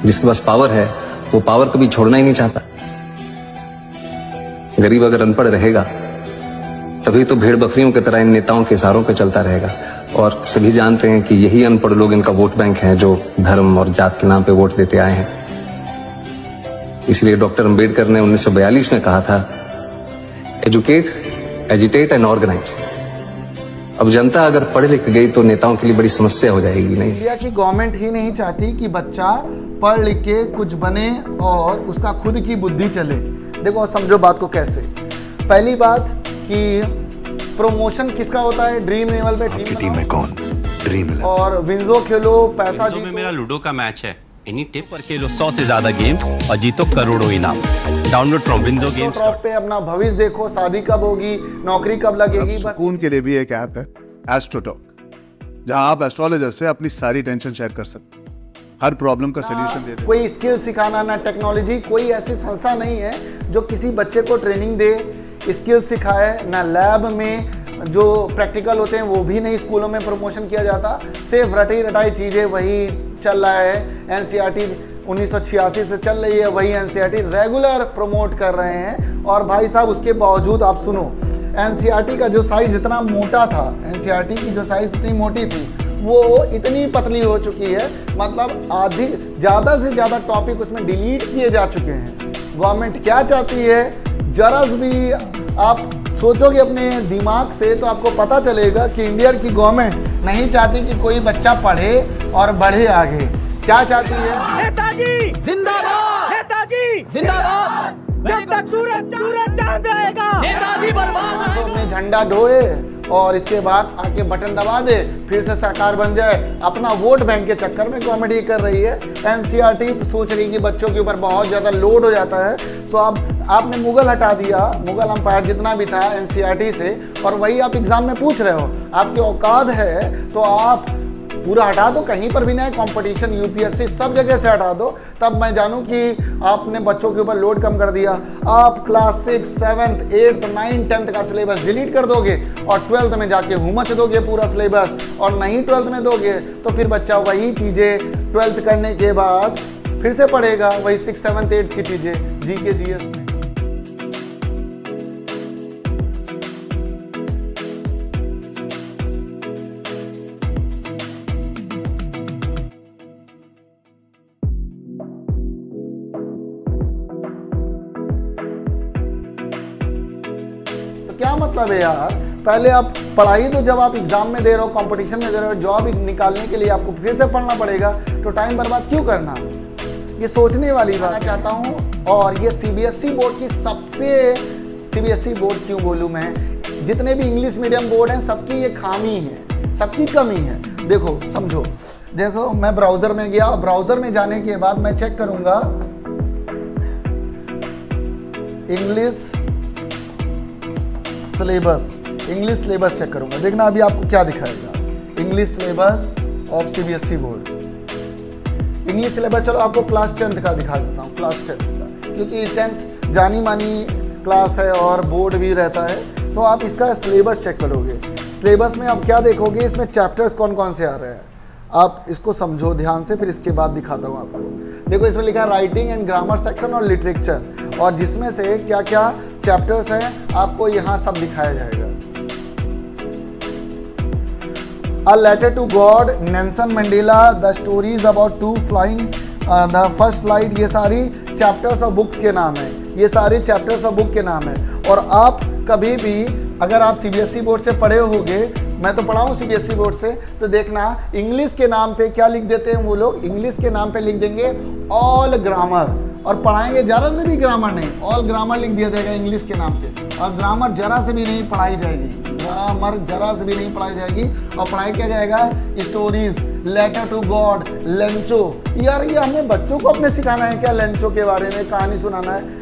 जिसके पास पावर है वो पावर कभी छोड़ना ही नहीं चाहता। गरीब अगर अनपढ़ रहेगा तभी तो भेड़ बकरियों की तरह इन नेताओं के इशारों पे चलता रहेगा। और सभी जानते हैं कि यही अनपढ़ लोग इनका वोट बैंक है, जो धर्म और जात के नाम पे वोट देते आए हैं। इसलिए डॉक्टर अंबेडकर ने 1942 में कहा था, एजुकेट, एजिटेट एंड ऑर्गेनाइज। अब जनता अगर पढ़ लिख गई तो नेताओं के लिए बड़ी समस्या हो जाएगी। नहीं, इंडिया की गवर्नमेंट ही नहीं चाहती कि बच्चा पढ़ लिख के कुछ बने और उसका खुद की बुद्धि चले। देखो समझो बात को कैसे। पहली बात कि प्रमोशन किसका होता है? ड्रीम लेवल पे टीम में कौन ड्रीम और विंजो खेलो, पैसा जीतो। में मेरा लूडो का मैच है। एनी टिप पर खेलो 100 से ज्यादा गेम्स और जीतो करोड़ों इनाम। डाउनलोड फ्रॉम विंजो गेम्स पे अपना भविष्य देखो, शादी कब होगी, नौकरी कब लगेगी। बस सुकून के लिए भी एक ऐप है एस्ट्रोटॉक, जहां आप एस्ट्रोलॉजर से अपनी सारी टेंशन शेयर कर सकते हैं, हर प्रॉब्लम का सलूशन देते हैं। कोई स्किल सिखाना ना टेक्नोलॉजी, कोई ऐसी संस्था नहीं है जो किसी बच्चे को ट्रेनिंग दे, स्किल सिखाए। ना लैब में जो प्रैक्टिकल होते हैं वो भी नहीं स्कूलों में प्रमोशन किया जाता। सिर्फ रटी रटाई चीज़ें वही चल रहा है। एनसीईआरटी 1986 से चल रही है, वही एनसीईआरटी रेगुलर प्रमोट कर रहे हैं। और भाई साहब उसके बावजूद आप सुनो, एनसीईआरटी का जो साइज़ इतना मोटा था, एनसीईआरटी की जो साइज़ इतनी मोटी थी वो इतनी पतली हो चुकी है, मतलब आधी ज़्यादा से ज़्यादा टॉपिक उसमें डिलीट किए जा चुके हैं। गवर्नमेंट क्या चाहती है, जरा भी आप सोचोगे अपने दिमाग से तो आपको पता चलेगा कि इंडिया की गवर्नमेंट नहीं चाहती कि कोई बच्चा पढ़े और बढ़े आगे। क्या चाहती है? नेताजी जिंदाबाद, नेताजी जिंदाबाद। जब तक सूरज चांद रहेगा नेताजी बर्बाद। तो अपने झंडा ढोए और इसके बाद आके बटन दबा दे, फिर से सरकार बन जाए। अपना वोट बैंक के चक्कर में गवर्नमेंट ये कर रही है। एनसीईआरटी सोच रही है कि बच्चों के ऊपर बहुत ज़्यादा लोड हो जाता है, तो अब आपने मुगल हटा दिया, मुगल अंपायर जितना भी था एनसीईआरटी से, और वही आप एग्जाम में पूछ रहे हो। आपकी औकात है तो आप पूरा हटा दो, कहीं पर भी नहीं। कंपटीशन यूपीएससी सब जगह से हटा दो, तब मैं जानूं कि आपने बच्चों के ऊपर लोड कम कर दिया। आप क्लास 6, 7, 8, 9, 10 का सिलेबस डिलीट कर दोगे और 12th में जाके हुमच दोगे पूरा सिलेबस, और नहीं 12th में दोगे तो फिर बच्चा वही चीज़ें 12th करने के बाद फिर से पढ़ेगा, वही 6, 7, 8 की चीज़ें जीके जीएस में। क्या मतलब है यार? पहले आप पढ़ाई तो जब आप एग्जाम में दे रहे हो, कंपटीशन में दे रहे हो, जॉब निकालने के लिए आपको फिर से पढ़ना पड़ेगा, तो टाइम बर्बाद क्यों करना? ये सोचने वाली बात चाहता हूँ। और ये सीबीएसई बोर्ड की सबसे, सीबीएसई बोर्ड क्यों बोलूँ मैं, जितने भी इंग्लिश मीडियम बोर्ड हैं सबकी ये खामी है, सबकी कमी है। देखो समझो, देखो मैं ब्राउज़र में गया, ब्राउज़र में जाने के बाद मैं चेक करूँगा English syllabus, English syllabus check करूंगा। देखना अभी आपको क्या दिखाएगा, English syllabus of CBSE board. English syllabus चलो आपको क्लास 10th का दिखा देता हूँ, क्लास 10th का, क्योंकि 10th जानी मानी क्लास है और बोर्ड भी रहता है। तो आप इसका सिलेबस चेक करोगे। सिलेबस में आप क्या देखोगे, इसमें चैप्टर्स कौन कौन से आ रहे हैं, आप इसको समझो ध्यान से, फिर इसके बाद दिखाता हूँ आपको। देखो इसमें लिखा है राइटिंग एंड ग्रामर सेक्शन और लिटरेचर, और जिसमें से क्या क्या चैप्टर्स हैं आपको यहाँ सब दिखाया जाएगा। A letter to God, Nelson Mandela, the stories about two flying, the first flight, ये सारी चैप्टर्स और बुक्स के नाम है, ये सारे चैप्टर्स और बुक के नाम है। और आप कभी भी अगर आप सीबीएसई बोर्ड से पढ़े होगे, मैं तो पढ़ा हूँ सीबीएसई बोर्ड से, तो देखना इंग्लिश के नाम पे क्या लिख देते हैं वो लोग, इंग्लिश के नाम पे लिख देंगे ऑल ग्रामर, और पढ़ाएंगे जरा से भी ग्रामर नहीं, ऑल ग्रामर लिख दिया जाएगा इंग्लिश के नाम से, और ग्रामर जरा से भी नहीं पढ़ाई जाएगी, ग्रामर जरा से भी नहीं पढ़ाई जाएगी। और पढ़ाई क्या जाएगा, stories, letter to God, Lencho. यार ये हमें बच्चों को अपने सिखाना है क्या लेंचो के बारे में कहानी सुनाना है?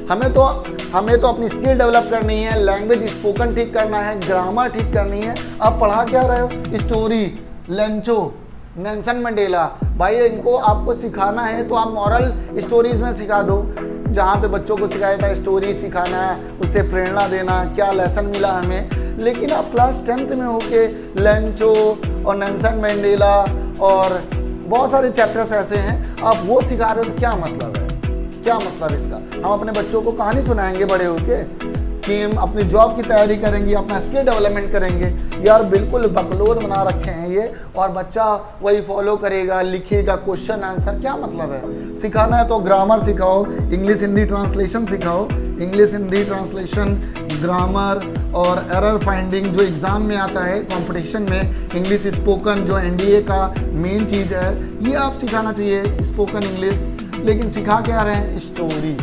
हमें तो अपनी स्किल डेवलप करनी है, लैंग्वेज स्पोकन ठीक करना है, ग्रामर ठीक करनी है। आप पढ़ा क्या रहे हो, स्टोरी, लेंचो, नेल्सन मंडेला। भाई इनको आपको सिखाना है तो आप मॉरल स्टोरीज में सिखा दो, जहाँ पे बच्चों को सिखाया था स्टोरी सिखाना, उससे प्रेरणा देना, क्या लेसन मिला हमें। लेकिन आप क्लास 10th में होके लेंचो और नेल्सन मंडेला और बहुत सारे चैप्टर्स ऐसे हैं, आप वो सिखा रहे हो तो क्या मतलब है, क्या मतलब इसका। हम अपने बच्चों को कहानी सुनाएंगे बड़े होके कि हम अपनी जॉब की तैयारी करेंगे, अपना स्किल डेवलपमेंट करेंगे, यार बिल्कुल बकलोल बना रखे हैं ये, और बच्चा वही फॉलो करेगा, लिखेगा क्वेश्चन आंसर, क्या मतलब है। सिखाना है तो ग्रामर सिखाओ, इंग्लिश हिंदी ट्रांसलेशन सिखाओ, इंग्लिश हिंदी ट्रांसलेशन, ग्रामर और एरर फाइंडिंग जो एग्ज़ाम में आता है कंपटीशन में, इंग्लिश स्पोकन जो एनडीए का मेन चीज़ है, ये आप सिखाना चाहिए स्पोकन इंग्लिश। लेकिन सिखा क्या रहे हैं, स्टोरी